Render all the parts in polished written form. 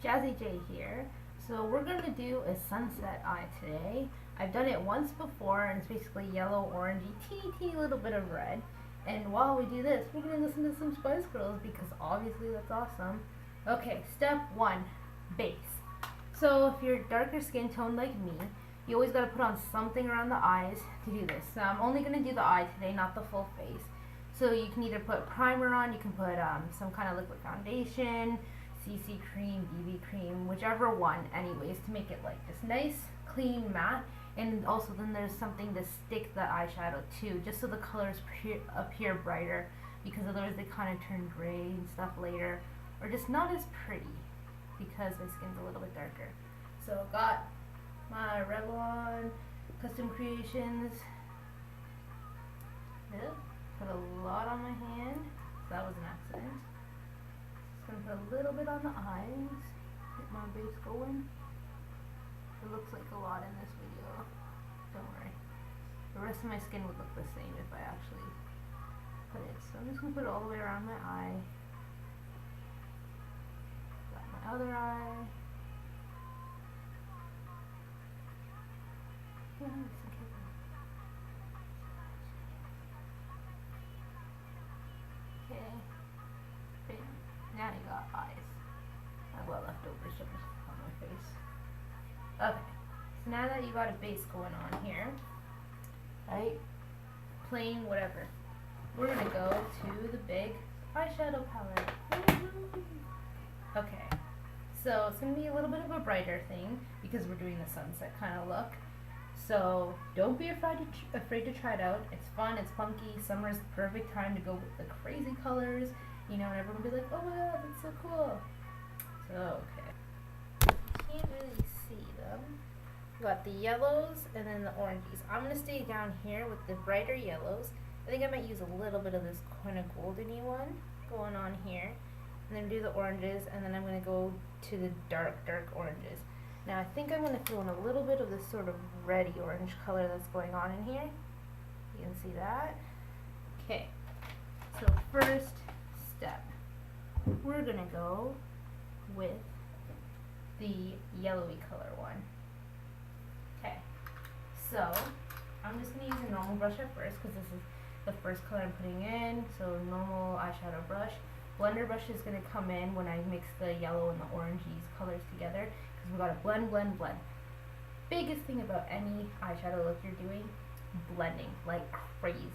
Jazzy J here. So we're going to do a sunset eye today. I've done it once before and it's basically yellow, orangey, teeny little bit of red. And while we do this, we're going to listen to some Spice Girls because obviously that's awesome. Okay, step one, base. So if you're darker skin tone like me, you always got to put on something around the eyes to do this. So I'm only going to do the eye today, not the full face. So you can either put primer on, you can put some kind of liquid foundation, CC cream, BB cream, whichever one anyways, to make it like this nice, clean, matte. And also then there's something to stick the eyeshadow to, just so the colors appear brighter, because otherwise they kind of turn gray and stuff later, or just not as pretty, because my skin's a little bit darker. So got my Revlon Custom Creations. Yep. Put a lot on my hand, so that was an accident. Just gonna put a little bit on the eyes, get my base going. It looks like a lot in this video, don't worry. The rest of my skin would look the same if I actually put it. So I'm just gonna put it all the way around my eye. Got my other eye. Yeah, it's okay. Okay, now you got eyes. I have a lot left over so on my face. Okay, so now that you got a base going on here, right? Plain, whatever. We're gonna go to the big eyeshadow palette. Okay, so it's gonna be a little bit of a brighter thing because we're doing the sunset kind of look. So don't be afraid to try it out. It's fun, it's funky. Summer's the perfect time to go with the crazy colors, you know, and everyone will be like, oh my god, that's so cool. So, okay. You can't really see them. Got the yellows and then the oranges. I'm going to stay down here with the brighter yellows. I think I might use a little bit of this kind of goldeny one going on here. And then do the oranges, and then I'm going to go to the dark oranges. Now I think I'm going to throw in a little bit of this sort of reddy orange color that's going on in here. You can see that. Okay, so first step, we're going to go with the yellowy color one. Okay, so I'm just going to use a normal brush at first because this is the first color I'm putting in. So normal eyeshadow brush. Blender brush is going to come in when I mix the yellow and the orangey colors together, because we got to blend. Biggest thing about any eyeshadow look you're doing, blending like crazy.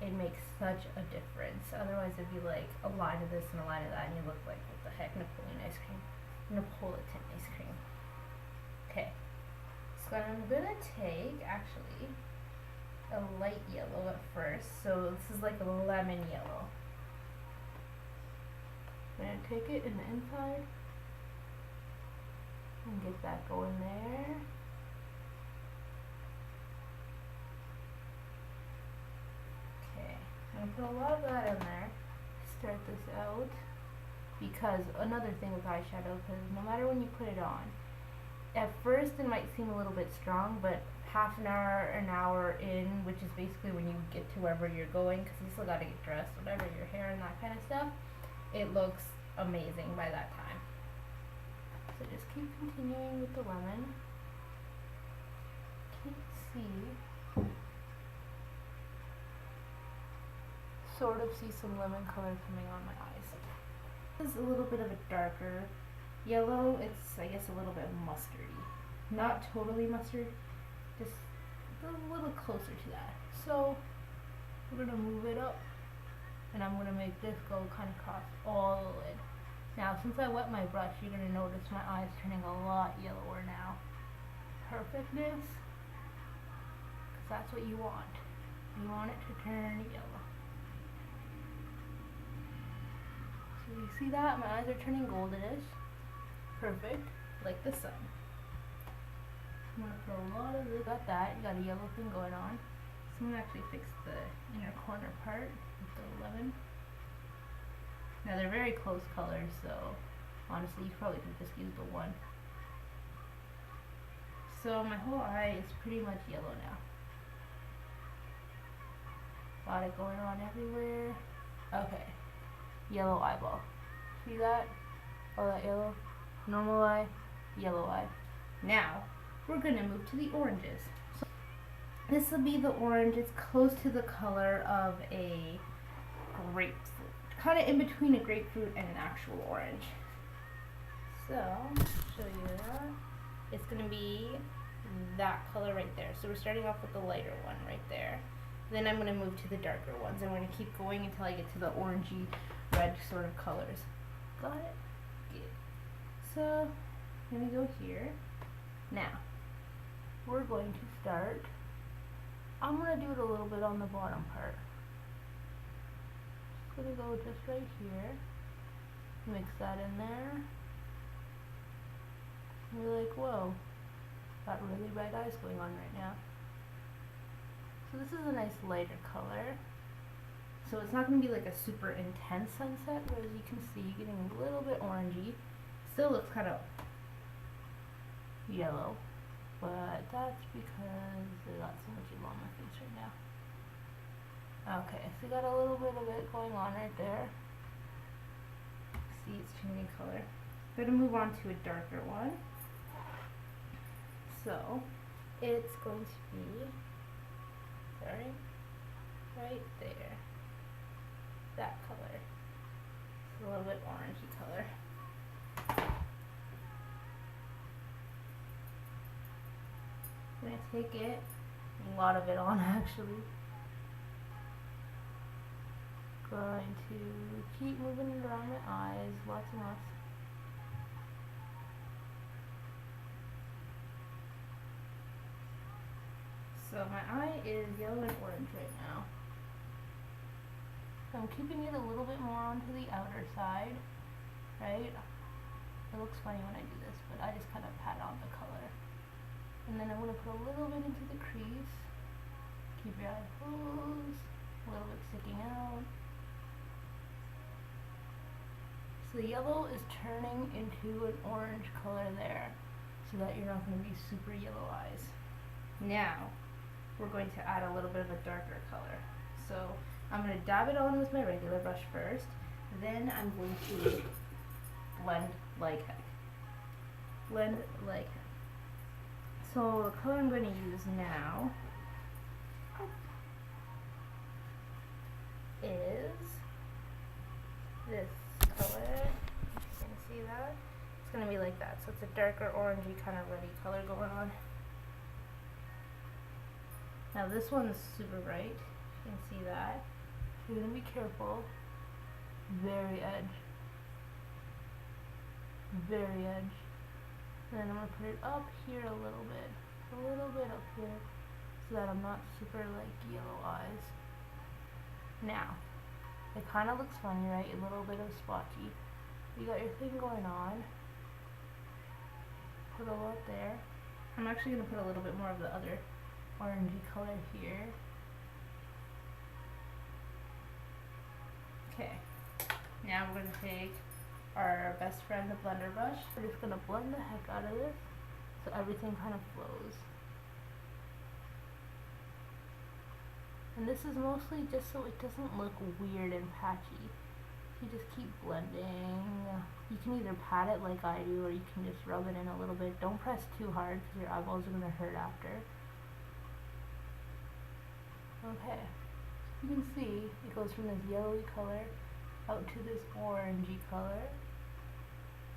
It makes such a difference. Otherwise it'd be like a line of this and a line of that and you look like, what the heck, Napoleon ice cream. Napolitan ice cream. Okay, so I'm going to take actually a light yellow at first. So this is like a lemon yellow. I'm going to take it in the inside and get that going there. Okay, I'm going to put a lot of that in there to start this out, because another thing with eyeshadow, because no matter when you put it on, at first it might seem a little bit strong, but half an hour in, which is basically when you get to wherever you're going, because you still got to get dressed, whatever, your hair and that kind of stuff, it looks amazing by that time. So just keep continuing with the lemon. Can't see. Sort of see some lemon color coming on my eyes. This is a little bit of a darker yellow. It's, I guess, a little bit mustardy. Not totally mustard, just a little closer to that. So we're going to move it up. And I'm going to make this go kind of across all the lid. Now, since I wet my brush, you're going to notice my eyes turning a lot yellower now. Perfectness, because that's what you want. You want it to turn yellow. So you see that? My eyes are turning goldenish. Perfect, like the sun. I'm going to put a lot of this. Got that. You got a yellow thing going on. So I'm going to actually fix the inner corner part with the 11. Now they're very close colors, so honestly you probably could just use the one. So my whole eye is pretty much yellow now. Got it going on everywhere. Okay, yellow eyeball. See that? All that yellow? normal eye, yellow eye. Now, we're gonna move to the oranges. So this will be the orange. It's close to the color of a grapefruit. Kind of in between a grapefruit and an actual orange. So, I'll show you that. It's gonna be that color right there. So we're starting off with the lighter one right there. Then I'm gonna move to the darker ones, and we're gonna keep going until I get to the orangey red sort of colors. Got it? Good. So I'm gonna go here. Now we're going to start. I'm gonna do it a little bit on the bottom part. Just gonna go just right here. Mix that in there. And you're like, whoa, got really bright eyes going on right now. So this is a nice lighter color. So it's not going to be like a super intense sunset, but as you can see, getting a little bit orangey. Still looks kind of yellow, but that's because I got so much yellow on my face right now. Okay, so you got a little bit of it going on right there. See, it's changing color. I'm going to move on to a darker one. So it's going to be, right there. That color. It's a little bit orangey color. I'm going to take it, a lot of it on actually. Going to keep moving it around my eyes, lots and lots. So my eye is yellow and orange right now. So I'm keeping it a little bit more onto the outer side, right? It looks funny when I do this, but I just kind of pat on the color. And then I'm going to put a little bit into the crease. Keep your eye closed, a little bit sticking out. So the yellow is turning into an orange color there, so that you're not going to be super yellow eyes. Now, we're going to add a little bit of a darker color. So I'm going to dab it on with my regular brush first, then I'm going to blend like heck. Blend like heck. So the color I'm going to use now is this color. You can see that. It's going to be like that. So it's a darker orangey kind of reddy color going on. Now this one's super bright, you can see that. You're going to be careful. Very edge. Very edge. And then I'm going to put it up here a little bit up here, so that I'm not super like yellow eyes. Now, it kind of looks funny, right? A little bit of spotchy. You got your thing going on. Put a lot there. I'm actually going to put a little bit more of the other orangey color here. Okay, now we're going to take our best friend, the blender brush. We're just going to blend the heck out of this so everything kind of flows. And this is mostly just so it doesn't look weird and patchy. You just keep blending. You can either pat it like I do, or you can just rub it in a little bit. Don't press too hard because your eyeballs are going to hurt after. Okay, you can see it goes from this yellowy color out to this orangey color.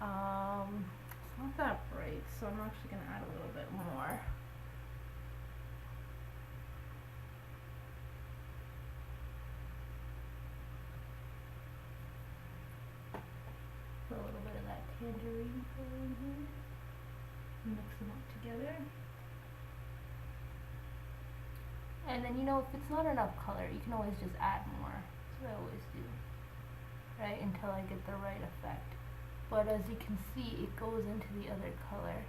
It's not that bright, so I'm actually going to add a little bit more. Put a little bit of that tangerine color in here. Mix them up together. And then, you know, if it's not enough color, you can always just add more. That's what I always do, right? Until I get the right effect. But as you can see, it goes into the other color.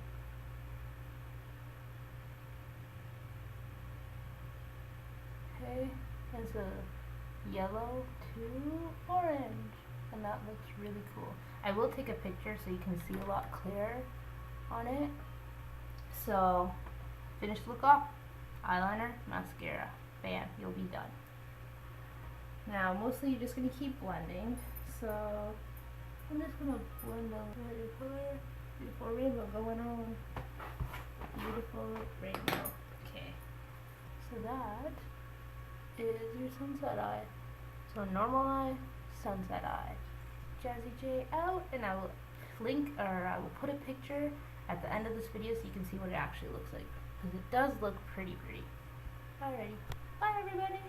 Okay, it's a yellow to orange, and that looks really cool. I will take a picture so you can see a lot clearer on it. So, finish the look off. Eyeliner, mascara, bam, you'll be done. Now, mostly you're just going to keep blending, so I'm just going to blend a lighter color Beautiful rainbow going on. Beautiful rainbow. Okay. So that is your sunset eye. So normal eye, sunset eye. Jazzy J out, and I will I will put a picture at the end of this video so you can see what it actually looks like. Because it does look pretty. Alrighty. Bye everybody.